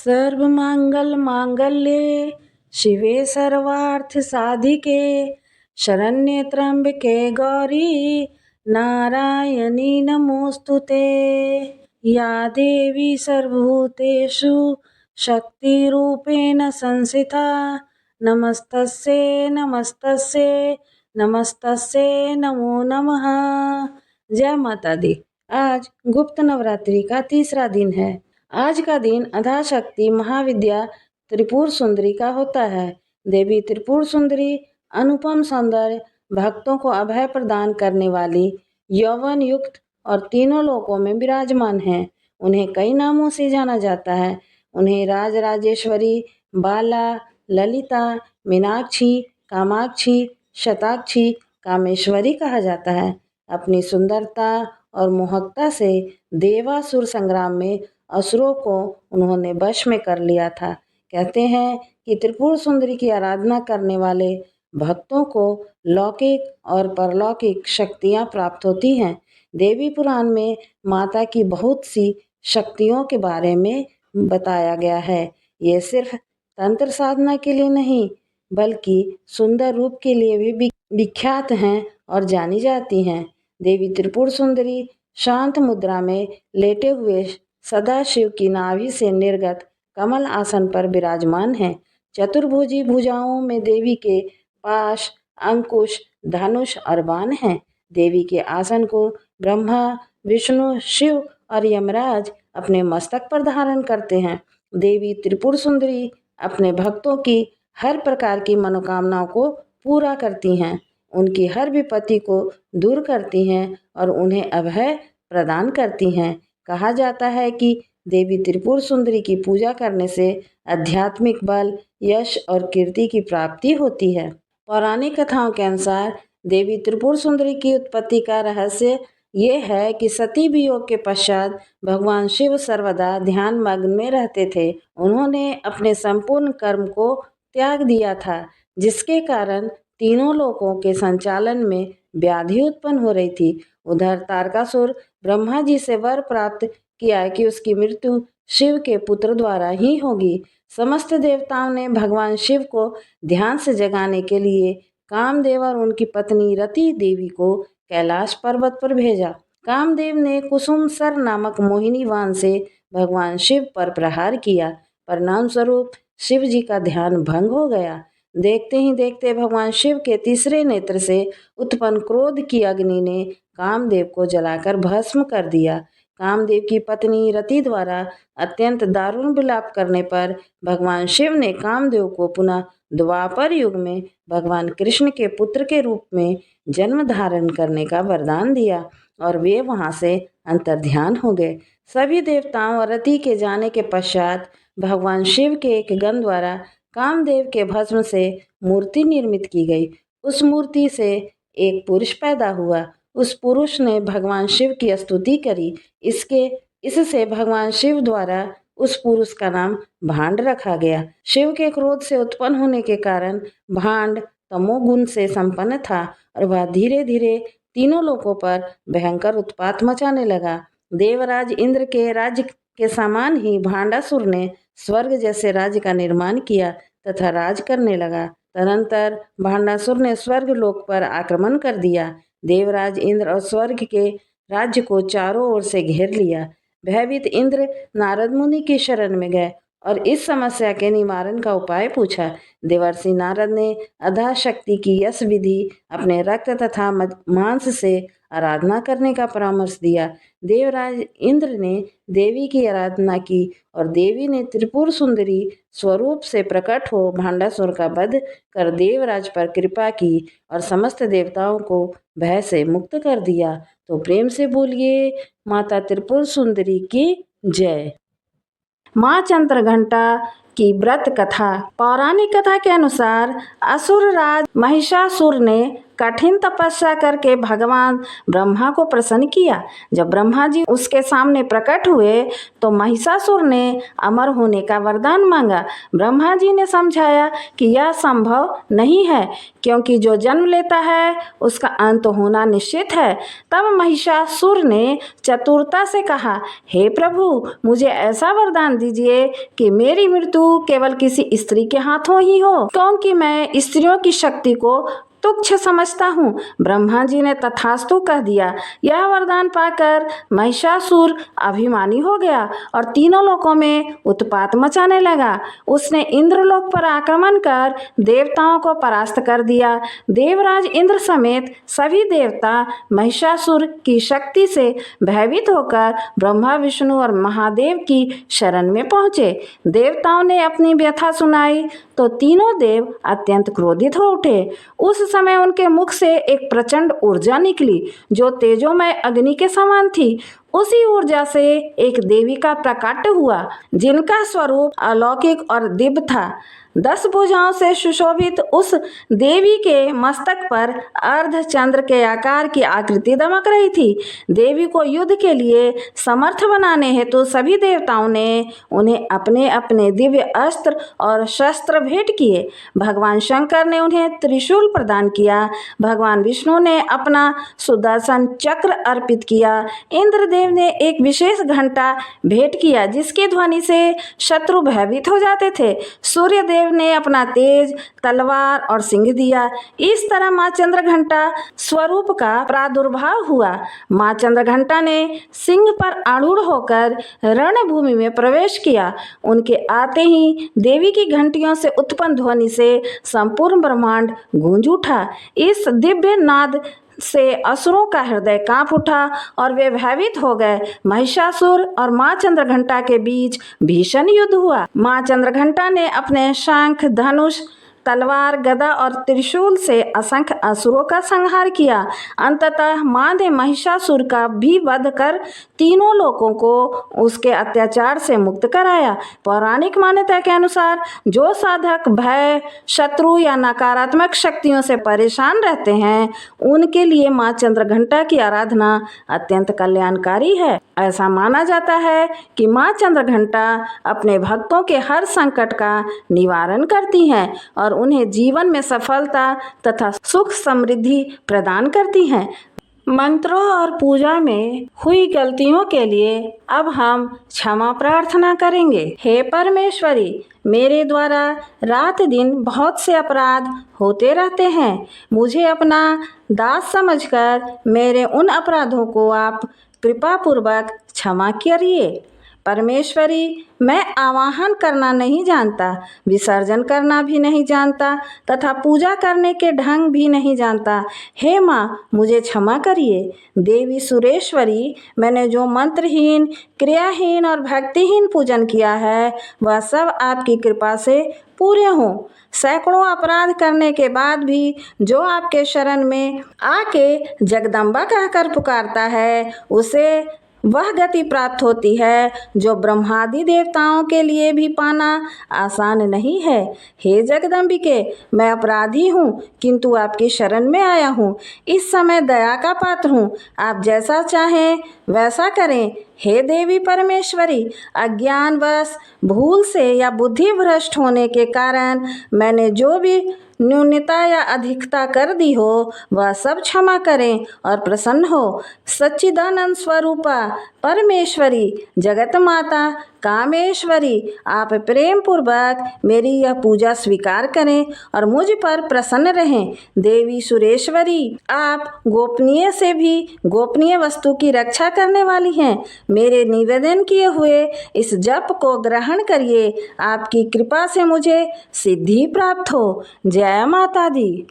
सर्वमंगल मांगल्ये शिवे सर्वार्थ साधिके शरण्ये त्र्यंबके गौरी नारायणी नमोस्तुते। या देवी सर्वभूतेषु शक्तिरूपेण संस्थिता नमस्तस्यै नमस्तस्यै नमस्तस्यै नमो नमः। जय माता दी। आज गुप्त नवरात्रि का तीसरा दिन है। आज का दिन अधाशक्ति महाविद्या त्रिपुर सुंदरी का होता है। देवी त्रिपुर सुंदरी अनुपम सौंदर्य, भक्तों को अभय प्रदान करने वाली, यौवन युक्त और तीनों लोकों में विराजमान है। उन्हें कई नामों से जाना जाता है। उन्हें राजराजेश्वरी, बाला, ललिता, मीनाक्षी, कामाक्षी, शताक्षी, कामेश्वरी कहा जाता है। अपनी सुंदरता और मोहकता से देवासुर संग्राम में असुरों को उन्होंने वश में कर लिया था। कहते हैं कि त्रिपुर सुंदरी की आराधना करने वाले भक्तों को लौकिक और परलौकिक शक्तियां प्राप्त होती हैं। देवी पुराण में माता की बहुत सी शक्तियों के बारे में बताया गया है। ये सिर्फ तंत्र साधना के लिए नहीं बल्कि सुंदर रूप के लिए भी विख्यात हैं और जानी जाती हैं। देवी त्रिपुर सुंदरी शांत मुद्रा में लेटे हुए सदाशिव की नाभि से निर्गत कमल आसन पर विराजमान है। चतुर्भुजी भुजाओं में देवी के पाश, अंकुश, धनुष और बाण हैं। देवी के आसन को ब्रह्मा, विष्णु, शिव और यमराज अपने मस्तक पर धारण करते हैं। देवी त्रिपुर सुंदरी अपने भक्तों की हर प्रकार की मनोकामनाओं को पूरा करती हैं, उनकी हर विपत्ति को दूर करती हैं और उन्हें अभय प्रदान करती हैं। कहा जाता है कि देवी त्रिपुर सुंदरी की पूजा करने से आध्यात्मिक बल, यश और कीर्ति की प्राप्ति होती है। पौराणिक कथाओं के अनुसार देवी त्रिपुर सुंदरी की उत्पत्ति का रहस्य ये है कि सती वियोग के पश्चात भगवान शिव सर्वदा ध्यान मग्न में रहते थे। उन्होंने अपने संपूर्ण कर्म को त्याग दिया था, जिसके कारण तीनों लोकों के संचालन में व्याधि उत्पन्न हो रही थी। उधर तारकासुर ब्रह्मा जी से वर प्राप्त किया कि उसकी मृत्यु शिव के पुत्र द्वारा ही होगी। समस्त देवताओं ने भगवान शिव को ध्यान से जगाने के लिए कामदेव और उनकी पत्नी रति देवी को कैलाश पर्वत पर भेजा। कामदेव ने कुसुम सर नामक मोहिनी वाण से भगवान शिव पर प्रहार किया। परिणाम स्वरूप शिव जी का ध्यान भंग हो गया। देखते ही देखते भगवान शिव के तीसरे नेत्र से उत्पन्न क्रोध की अग्नि ने कामदेव को जलाकर भस्म कर दिया। कामदेव की पत्नी रति द्वारा अत्यंत दारुण विलाप करने पर भगवान शिव ने कामदेव को पुनः द्वापर युग में भगवान कृष्ण के पुत्र के रूप में जन्म धारण करने का वरदान दिया और वे वहां से अंतर्ध्यान हो गए। सभी देवताओं और रति के जाने के पश्चात भगवान शिव के एक गण द्वारा कामदेव के भस्म से मूर्ति निर्मित की गई। उस मूर्ति से एक पुरुष पैदा हुआ। उस पुरुष ने भगवान शिव की स्तुति करी। इससे भगवान शिव द्वारा उस पुरुष का नाम भांड रखा गया। शिव के क्रोध से उत्पन्न होने के कारण भांड तमोगुण से संपन्न था और वह धीरे धीरे तीनों लोकों पर भयंकर उत्पात मचाने लगा। देवराज इंद्र के राज्य के समान ही भांडासुर ने स्वर्ग जैसे राज्य का निर्माण किया तथा राज करने लगा। तदनंतर भांडासुर ने स्वर्ग लोक पर आक्रमण कर दिया। देवराज इंद्र और स्वर्ग के राज्य को चारों ओर से घेर लिया। भयभीत इंद्र नारद मुनि की शरण में गए और इस समस्या के निवारण का उपाय पूछा। देवर्षि नारद ने अधाशक्ति की यश विधि अपने रक्त तथा मांस से आराधना करने का परामर्श दिया। देवराज इंद्र ने देवी की आराधना की और देवी ने त्रिपुर सुंदरी स्वरूप से प्रकट हो भांडासुर का वध कर देवराज पर कृपा की और समस्त देवताओं को भय से मुक्त कर दिया। तो प्रेम से बोलिए माता त्रिपुर सुंदरी की जय। माँ चंद्र घंटा की व्रत कथा। पौराणिक कथा के अनुसार असुर राज महिषासुर ने कठिन तपस्या करके भगवान ब्रह्मा को प्रसन्न किया। जब ब्रह्मा जी उसके सामने प्रकट हुए तो महिषासुर ने अमर होने का वरदान मांगा। ब्रह्मा जी ने समझाया कि यह संभव नहीं है, क्योंकि जो जन्म लेता है उसका अंत होना निश्चित है। तब महिषासुर ने चतुरता से कहा, हे प्रभु, मुझे ऐसा वरदान दीजिए कि मेरी मृत्यु केवल किसी स्त्री के हाथों ही हो, क्योंकि मैं स्त्रियों की शक्ति को तुच्छ समझता हूँ। ब्रह्मा जी ने तथास्तु कह दिया। यह वरदान पाकर महिषासुर अभिमानी हो गया और तीनों लोकों में उत्पात मचाने लगा। उसने इंद्रलोक पर आक्रमण कर देवताओं को परास्त कर दिया। देवराज इंद्र समेत सभी देवता महिषासुर की शक्ति से भयभीत होकर ब्रह्मा, विष्णु और महादेव की शरण में पहुँचे। देवताओं ने अपनी व्यथा सुनाई तो तीनों देव अत्यंत क्रोधित हो उठे। उस समय उनके मुख से एक प्रचंड ऊर्जा निकली जो तेजोमय अग्नि के समान थी। उसी ऊर्जा से एक देवी का प्रकट हुआ, जिनका स्वरूप अलौकिक और दिव्य था। 10 भुजाओं से सुशोभित उस देवी के मस्तक पर अर्धचंद्र के आकार की आकृति दमक रही थी। देवी को युद्ध के लिए समर्थ बनाने हेतु सभी देवताओं ने उन्हें अपने अपने दिव्य अस्त्र और शस्त्र भेंट किए। भगवान शंकर ने उन्हें त्रिशूल प्रदान किया। भगवान विष्णु ने अपना सुदर्शन चक्र अर्पित किया। इंद्रदेव ने एक विशेष घंटा भेंट किया, जिसकी ध्वनि से शत्रु भयभीत हो जाते थे। सूर्यदेव ने अपना तेज, तलवार और सिंह दिया। इस तरह मां चंद्रघंटा स्वरूप का प्रादुर्भाव हुआ। मां चंद्रघंटा ने सिंह पर आरूढ़ होकर रणभूमि में प्रवेश किया। उनके आते ही देवी की घंटियों से उत्पन्न ध्वनि से संपूर्ण ब्रह्मांड गूंज उठा। इस दिव्य नाद से असुरों का हृदय कांप उठा और वे भयभीत हो गए। महिषासुर और मां चंद्रघंटा के बीच भीषण युद्ध हुआ। मां चंद्रघंटा ने अपने शंख, धनुष, तलवार, गदा और त्रिशूल से असंख्य असुरों का संहार किया। अंततः मां ने महिषासुर का भी वध कर तीनों लोकों को उसके अत्याचार से मुक्त कराया। पौराणिक मान्यता के अनुसार जो साधक भय, शत्रु या नकारात्मक शक्तियों से परेशान रहते हैं, उनके लिए मां चंद्रघंटा की आराधना अत्यंत कल्याणकारी है। ऐसा माना जाता है कि मां चंद्रघंटा अपने भक्तों के हर संकट का निवारण करती हैं और उन्हें जीवन में सफलता तथा सुख समृद्धि प्रदान करती हैं। मंत्रों और पूजा में हुई गलतियों के लिए अब हम क्षमा प्रार्थना करेंगे। हे परमेश्वरी, मेरे द्वारा रात दिन बहुत से अपराध होते रहते हैं। मुझे अपना दास समझकर मेरे उन अपराधों को आप कृपा पूर्वक क्षमा करिए। परमेश्वरी, मैं आवाहन करना नहीं जानता, विसर्जन करना भी नहीं जानता तथा पूजा करने के ढंग भी नहीं जानता। हे माँ, मुझे क्षमा करिए। देवी सुरेश्वरी, मैंने जो मंत्रहीन, क्रियाहीन और भक्तिहीन पूजन किया है, वह सब आपकी कृपा से पूरे हों। सैकड़ों अपराध करने के बाद भी जो आपके शरण में आके जगदम्बा कहकर पुकारता है, उसे वह गति प्राप्त होती है जो ब्रह्मादि देवताओं के लिए भी पाना आसान नहीं है। हे जगदम्बिके, मैं अपराधी हूँ, किंतु आपकी शरण में आया हूँ। इस समय दया का पात्र हूँ। आप जैसा चाहें वैसा करें। हे देवी परमेश्वरी, अज्ञानवश, भूल से या बुद्धि भ्रष्ट होने के कारण मैंने जो भी न्यूनता या अधिकता कर दी हो, वह सब क्षमा करें और प्रसन्न हो। सच्चिदानंद स्वरूपा परमेश्वरी, जगत माता कामेश्वरी, आप प्रेम पूर्वक मेरी यह पूजा स्वीकार करें और मुझ पर प्रसन्न रहें। देवी सुरेश्वरी, आप गोपनीय से भी गोपनीय वस्तु की रक्षा करने वाली हैं। मेरे निवेदन किए हुए इस जप को ग्रहण करिए। आपकी कृपा से मुझे सिद्धि प्राप्त हो। जय माता दी।